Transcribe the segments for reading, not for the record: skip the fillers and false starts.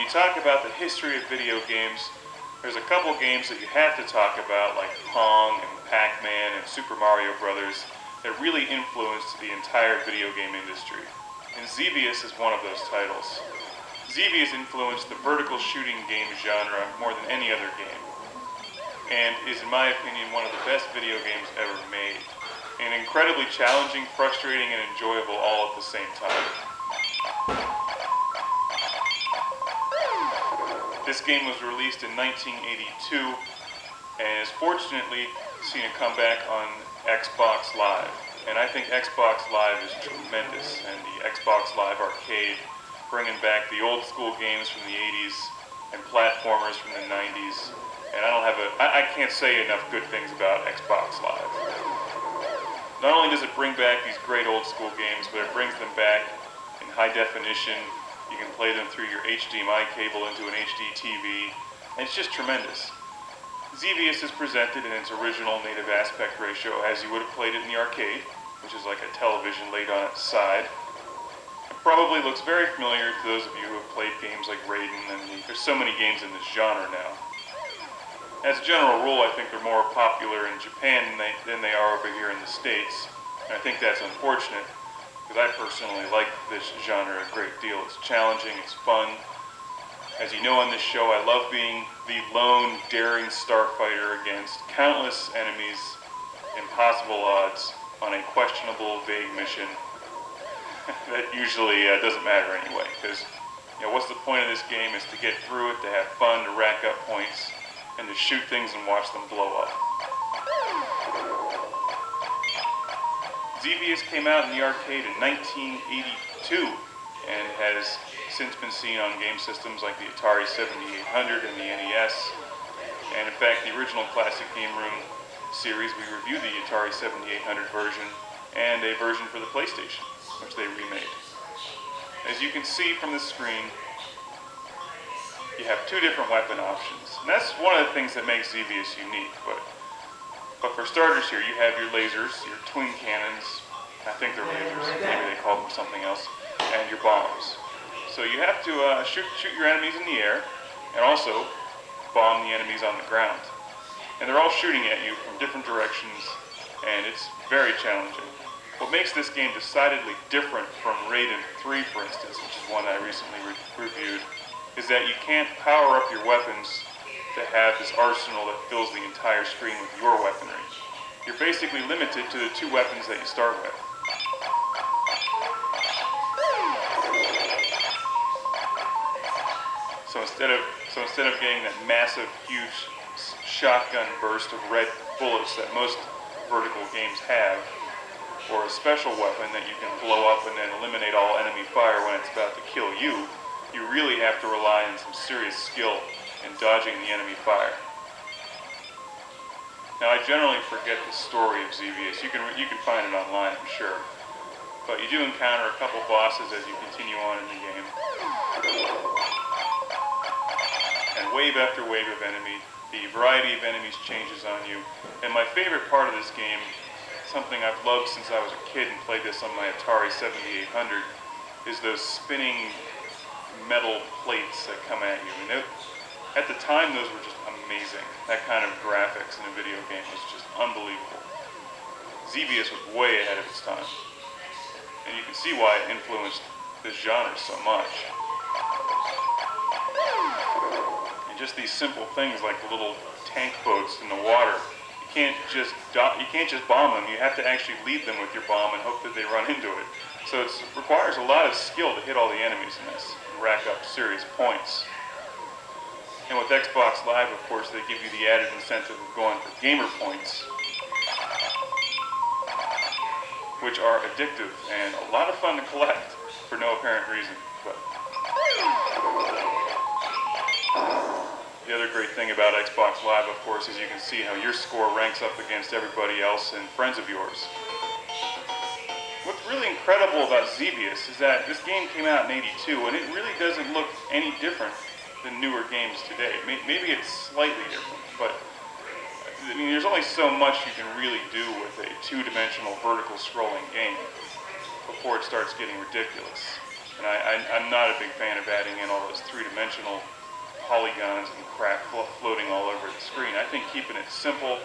talk about the history of video games, there's a couple games that you have to talk about, like Pong and Pac-Man and Super Mario Brothers, that really influenced the entire video game industry. And Xevious is one of those titles. Xevious influenced the vertical shooting game genre more than any other game, and is, in my opinion, one of the best video games ever made. And incredibly challenging, frustrating, and enjoyable all at the same time. This game was released in 1982 and has fortunately seen a comeback on Xbox Live. And I think Xbox Live is tremendous, and the Xbox Live Arcade, bringing back the old school games from the 80s and platformers from the 90s. And I can't say enough good things about Xbox Live. Not only does it bring back these great old school games, but it brings them back in high definition. You can play them through your HDMI cable into an HD TV, and it's just tremendous. Xevious is presented in its original native aspect ratio as you would have played it in the arcade, which is like a television laid on its side. It probably looks very familiar to those of you who have played games like Raiden, and there's so many games in this genre now. As a general rule, I think they're more popular in Japan than they are over here in the States, and I think that's unfortunate, because I personally like this genre a great deal. It's challenging, it's fun. As you know on this show, I love being the lone, daring starfighter against countless enemies, impossible odds, on a questionable, vague mission that usually doesn't matter anyway, because what's the point of this game is to get through it, to have fun, to rack up points, and to shoot things and watch them blow up. Xevious came out in the arcade in 1982 and has since been seen on game systems like the Atari 7800 and the NES. And in fact, the original Classic Game Room series, we reviewed the Atari 7800 version and a version for the PlayStation, which they remade. As you can see from the screen, you have two different weapon options. And that's one of the things that makes Xevious unique. But for starters here, you have your lasers, your twin cannons, I think they're lasers, maybe they call them something else, and your bombs. So you have to shoot your enemies in the air, and also bomb the enemies on the ground. And they're all shooting at you from different directions, and it's very challenging. What makes this game decidedly different from Raiden 3, for instance, which is one I recently reviewed, is that you can't power up your weapons to have this arsenal that fills the entire screen with your weaponry. You're basically limited to the two weapons that you start with. So instead of getting that massive, huge shotgun burst of red bullets that most vertical games have, or a special weapon that you can blow up and then eliminate all enemy fire when it's about to kill you, you really have to rely on some serious skill in dodging the enemy fire. Now, I generally forget the story of Xevious. You can find it online, I'm sure. But you do encounter a couple bosses as you continue on in the game. And wave after wave of enemy, the variety of enemies changes on you. And my favorite part of this game, something I've loved since I was a kid and played this on my Atari 7800, is those spinning metal plates that come at you. And at the time, those were just amazing. That kind of graphics in a video game was just unbelievable. Xevious was way ahead of its time. And you can see why it influenced this genre so much. And just these simple things like the little tank boats in the water, you can't just bomb them. You have to actually lead them with your bomb and hope that they run into it. So it requires a lot of skill to hit all the enemies in this and rack up serious points. And with Xbox Live, of course, they give you the added incentive of going for gamer points, which are addictive and a lot of fun to collect for no apparent reason. But the other great thing about Xbox Live, of course, is you can see how your score ranks up against everybody else and friends of yours. What's really incredible about Xevious is that this game came out in '82, and it really doesn't look any different than newer games today. Maybe it's slightly different, but I mean, there's only so much you can really do with a two-dimensional vertical scrolling game before it starts getting ridiculous. And I'm not a big fan of adding in all those three-dimensional polygons and crap floating all over the screen. I think keeping it simple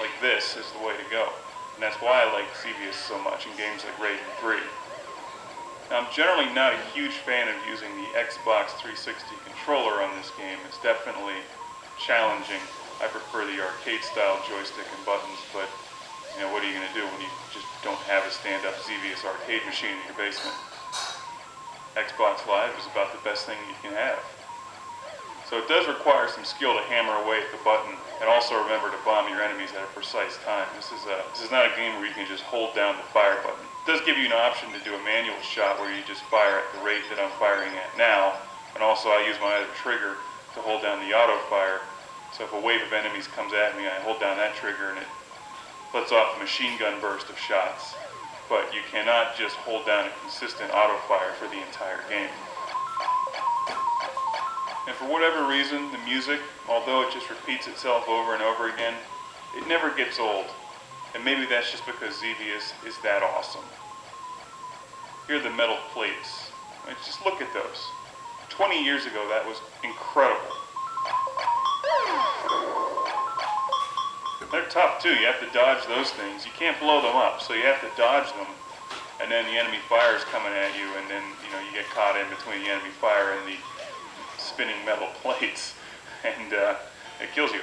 like this is the way to go. And that's why I like Xevious so much in games like Raiden 3. Now, I'm generally not a huge fan of using the Xbox 360 controller on this game. It's definitely challenging. I prefer the arcade-style joystick and buttons, but you know, what are you going to do when you just don't have a stand-up Xevious arcade machine in your basement? Xbox Live is about the best thing you can have. So it does require some skill to hammer away at the button, and also remember to bomb your enemies at a precise time. This is not a game where you can just hold down the fire button. It does give you an option to do a manual shot where you just fire at the rate that I'm firing at now, and also I use my other trigger to hold down the auto fire. So if a wave of enemies comes at me, I hold down that trigger and it lets off a machine gun burst of shots. But you cannot just hold down a consistent auto fire for the entire game. And for whatever reason, the music, although it just repeats itself over and over again, it never gets old. And maybe that's just because Xevious is that awesome. Here are the metal plates. I mean, just look at those. 20 years ago, that was incredible. They're tough too. You have to dodge those things. You can't blow them up, so you have to dodge them. And then the enemy fire is coming at you, and then you get caught in between the enemy fire and the spinning metal plates, and it kills you.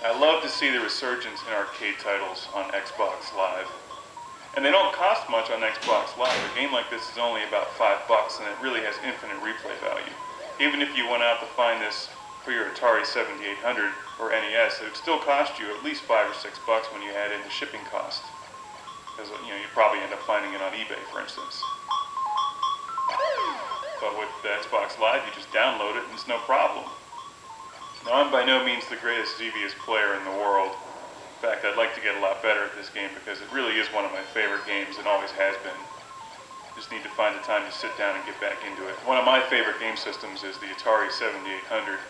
I love to see the resurgence in arcade titles on Xbox Live. And they don't cost much on Xbox Live. A game like this is only about $5, and it really has infinite replay value. Even if you went out to find this for your Atari 7800 or NES, it would still cost you at least $5 or $6 when you add in the shipping cost. Because you probably end up finding it on eBay, for instance. But with the Xbox Live, you just download it and it's no problem. Now, I'm by no means the greatest Xevious player in the world. In fact, I'd like to get a lot better at this game because it really is one of my favorite games and always has been. Just need to find the time to sit down and get back into it. One of my favorite game systems is the Atari 7800,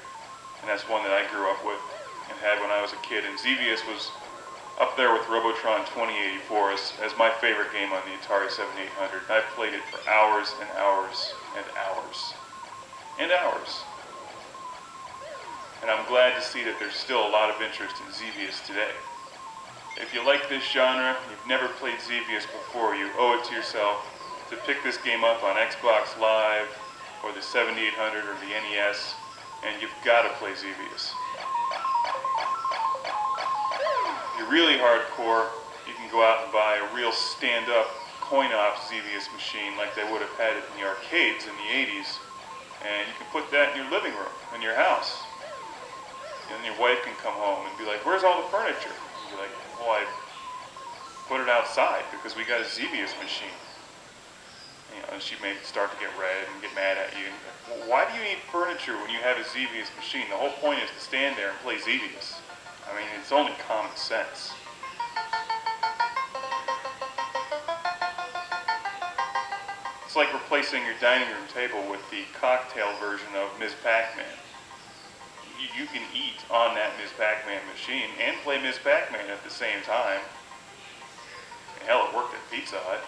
and that's one that I grew up with and had when I was a kid. And Xevious was up there with Robotron 2084 as my favorite game on the Atari 7800. I played it for hours and hours and hours and hours. And I'm glad to see that there's still a lot of interest in Xevious today. If you like this genre, you've never played Xevious before, you owe it to yourself to pick this game up on Xbox Live or the 7800 or the NES, and you've got to play Xevious. If you're really hardcore, you can go out and buy a real stand-up coin-op Xevious machine like they would have had it in the arcades in the 80s, and you can put that in your living room, in your house. And then your wife can come home and be like, "Where's all the furniture?" And you're like, "Well, I put it outside because we got a Xevious machine." And she may start to get red and get mad at you. Well, why do you need furniture when you have a Xevious machine? The whole point is to stand there and play Xevious. I mean, it's only common sense. It's like replacing your dining room table with the cocktail version of Ms. Pac-Man. You can eat on that Ms. Pac-Man machine and play Ms. Pac-Man at the same time. Hell, it worked at Pizza Hut.